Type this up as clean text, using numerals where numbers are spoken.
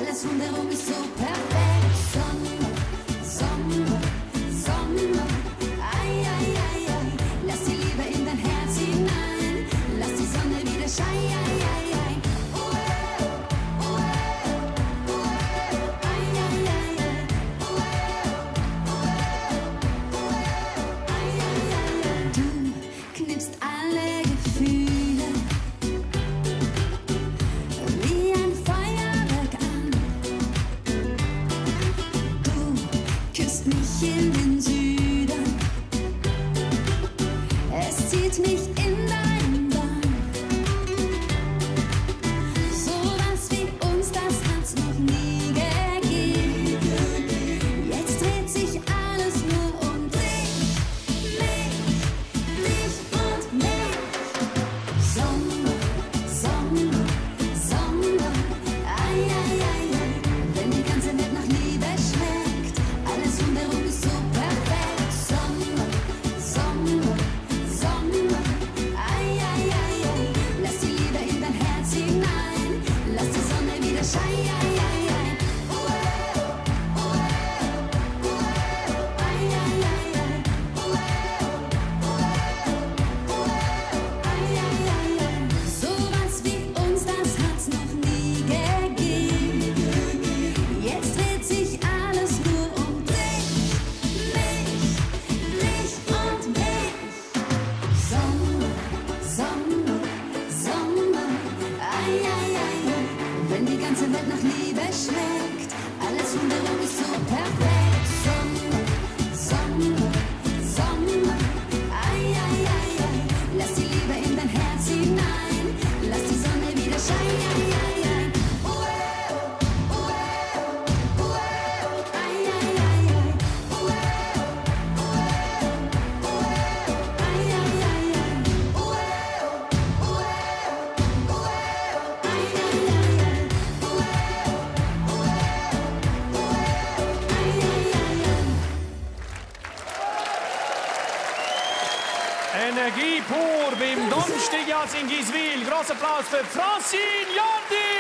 Alles rundherum ist so perfekt. Sommer, Sommer, Sommer. Ei, ei, ei, ei. Lass die Liebe in dein Herz hinein. Lass die Sonne wieder scheinen. Ei, ei, ei. Uäh, uäh, uäh. Ei, ei, ei, ei. Uäh, uäh, uäh. Ei, ei, ei, ei. Du knippst alle Gefühle wie ein Feuerwerk an. Du küsst mich in den Süden. Es zieht mich in deinen Bann. So was wie uns, das hat's noch nie gegeben. Jetzt dreht sich alles nur um dich, mich, dich und mich. Sommer, Sommer, Sommer. Ei, ei, ei, ei. Wenn die ganze Welt nach Liebe schmeckt, alles rundherum ist so perfekt. Sommer, Sommer, Sommer. Ei, ei, ei, ei. Lass die Liebe in dein Herz hinein. Lass die Sonne wieder scheinen. Ei, ei, ei. Uäh, uäh, uäh. Ei, ei, ei, ei. Uäh, uäh, uäh. Ei, ei, ei, ei. So was wie uns, das hat's noch nie gegeben. Jetzt dreht sich alles nur um dich, mich und mich. Sommer, Sommer, Sommer. Ei, ei, ei, ei. Wenn die ganze Welt nach Liebe schmeckt, alles rundherum ist so perfekt. Sommer, Sommer, Sommer. Ei, ei, ei, ei. Lass die Liebe in dein Herz hinein. Lass die Sonne wieder scheinen. Ei, ei, ei. Uäh, uäh, uäh. Ei, ei, ei, ei. Uäh, uäh, uäh. Ei, ei, ei, ei. Uäh, uäh, uäh. Ei, ei, ei, ei. Uäh, uäh, uäh. Ei, ei, ei, ei. Energie pur beim Donnerstag in Giswil. Grosser Applaus für Francine Jordi!